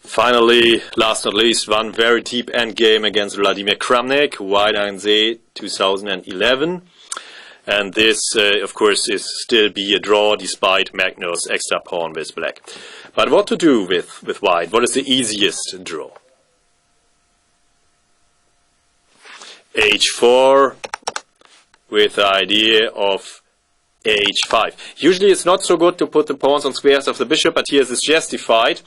Finally, last not least, one very deep endgame against Vladimir Kramnik, White Iron Sea 2011. And this, of course, is still be a draw despite Magnus' extra pawn with black. But what to do with white? What is the easiest draw? H4 with the idea of H5. Usually it's not so good to put the pawns on squares of the bishop, but here it's justified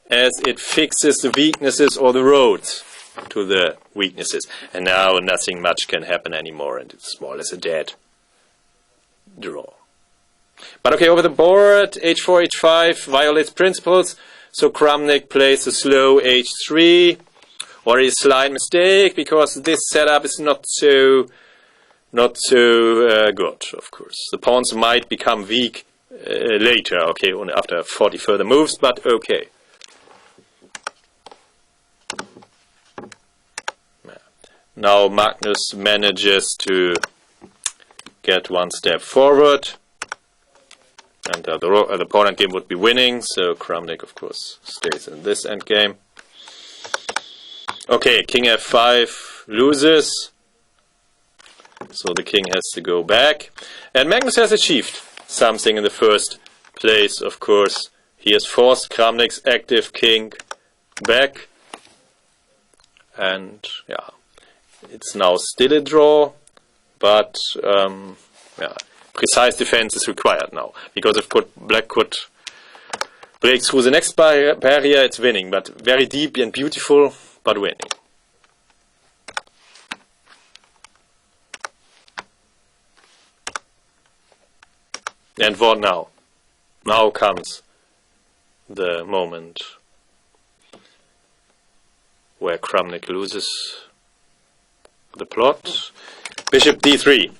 as it fixes the weaknesses or the roads to the weaknesses. And now nothing much can happen anymore, and it's more or less a dead draw. But okay, over the board, H4, H5 violates principles, so Kramnik plays a slow H3, or a slight mistake, because this setup is not so good, of course. The pawns might become weak later, okay, only after 40 further moves, but okay. Now Magnus manages to get one step forward, and the opponent game would be winning, so Kramnik, of course, stays in this endgame. Okay, king f5 loses, so the king has to go back, and Magnus has achieved something in the first place, of course. He has forced Kramnik's active king back, and yeah. It's now still a draw, but yeah, precise defense is required now. Because if black could break through the next barrier, it's winning. But very deep and beautiful, but winning. And what now? Now comes the moment where Kramnik loses the plot. Bishop d3,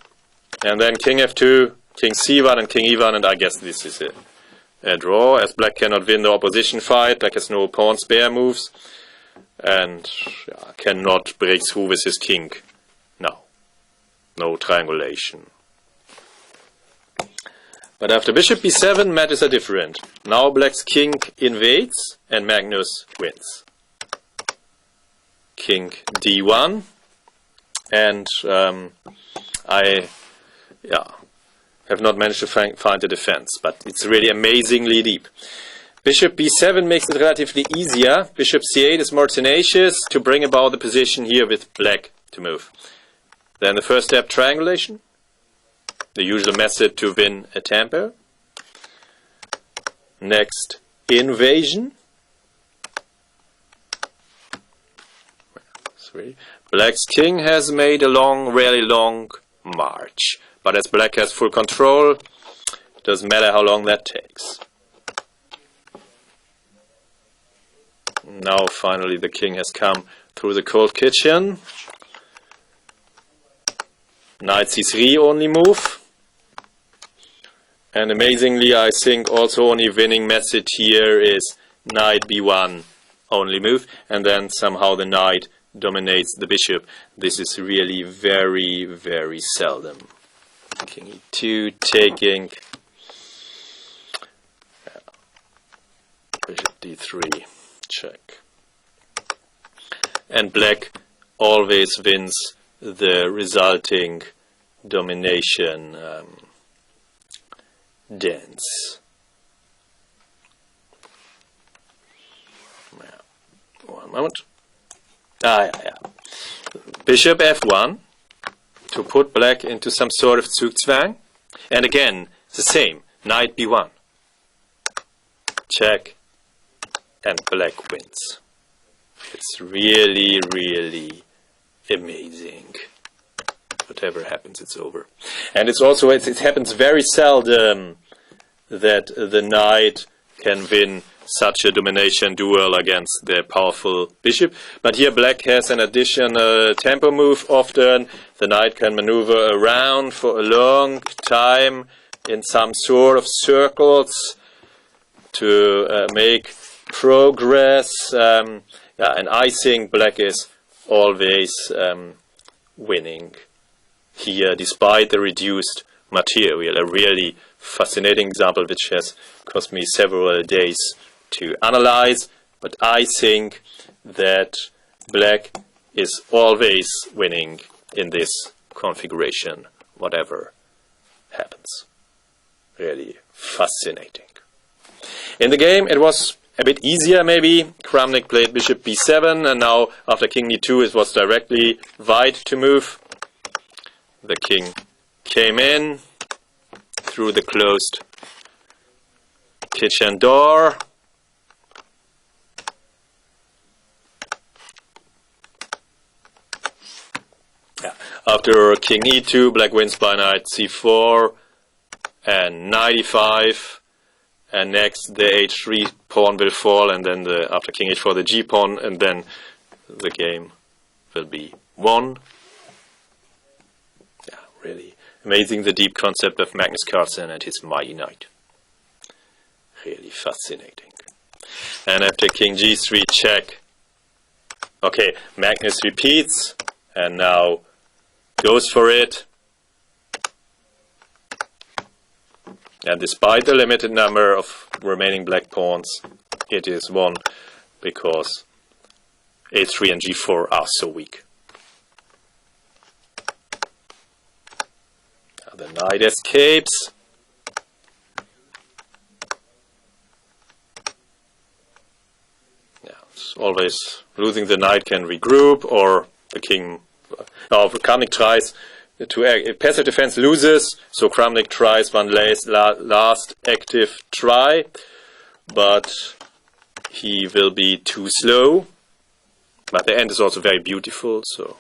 and then king f2, king c1 and king e1, and I guess this is a draw, as black cannot win the opposition fight. Black has no pawn spare moves, and cannot break through with his king now. No triangulation. But after bishop b7, matters are different. Now black's king invades, and Magnus wins. King d1. And I have not managed to find a defense, but it's really amazingly deep. Bishop b7 makes it relatively easier. Bishop c8 is more tenacious to bring about the position here with black to move. Then the first step, triangulation, the usual method to win a tempo. Next, invasion. 3. Black's king has made a really long march. But as black has full control, it doesn't matter how long that takes. Now finally the king has come through the cold kitchen. Knight c3 only move. And amazingly, I think also only winning method here is knight b1 only move. And then somehow the knight dominates the bishop. This is really very, very seldom. King e2 taking. Bishop d3 check. And black always wins the resulting domination dance. One moment. Bishop f1 to put black into some sort of Zugzwang. And again, the same. Knight b1. Check. And black wins. It's really, really amazing. Whatever happens, it's over. And it's also, it happens very seldom that the knight can win such a domination duel against the powerful bishop. But here black has an additional tempo move often. The knight can maneuver around for a long time in some sort of circles to make progress. And I think black is always winning here despite the reduced material. A really fascinating example which has cost me several days to analyze, but I think that black is always winning in this configuration, whatever happens. Really fascinating. In the game it was a bit easier maybe. Kramnik played bishop b7, and now after king d2 it was directly white to move. The king came in through the closed kitchen door. Yeah. After king e2, black wins by knight c4 and knight e5. And next the h3 pawn will fall, and then after king h4 the g pawn, and then the game will be won. Yeah, really amazing, the deep concept of Magnus Carlsen and his mighty knight. Really fascinating. And after king g3 check, okay, Magnus repeats and now goes for it. And despite the limited number of remaining black pawns, it is won because a3 and g4 are so weak. Now the knight escapes. Yeah, it's always losing the knight can regroup, or the king. Kramnik tries to passive defense loses, so Kramnik tries one last active try, but he will be too slow. But the end is also very beautiful, so.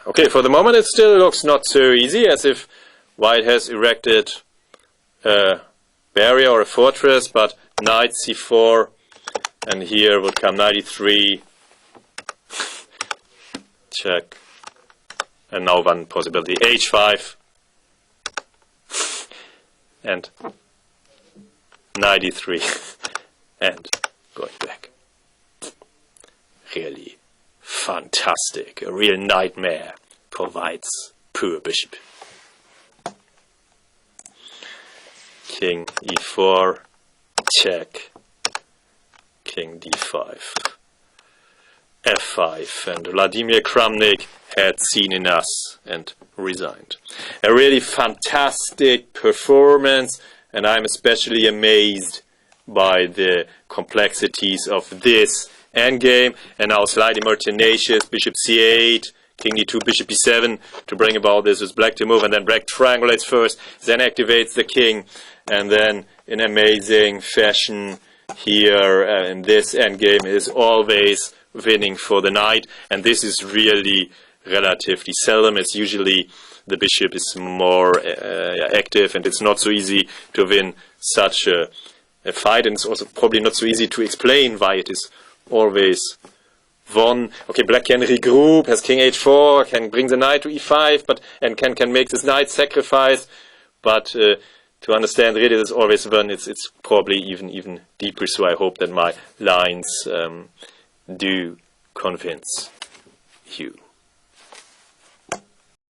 Okay, for the moment it still looks not so easy, as if white has erected a barrier or a fortress, but knight c4, and here would come knight e3, check, and now one possibility, h5, and knight e3, and going back. Really fantastic, a real nightmare provides poor bishop. King e4, check, king d5. f5, and Vladimir Kramnik had seen in us and resigned. A really fantastic performance, and I'm especially amazed by the complexities of this endgame. And now slightly more tenacious, bishop c8, king d2, bishop e7 to bring about this with black to move, and then black triangulates first, then activates the king, and then in amazing fashion here in this endgame is always winning for the knight, and this is really relatively seldom. It's usually the bishop is more active, and it's not so easy to win such a fight, and it's also probably not so easy to explain why it is always won. Okay, black can regroup, has king h4, can bring the knight to e5, but and can make this knight sacrifice, but to understand really this always won, it's probably even deeper, so I hope that my lines do convince you.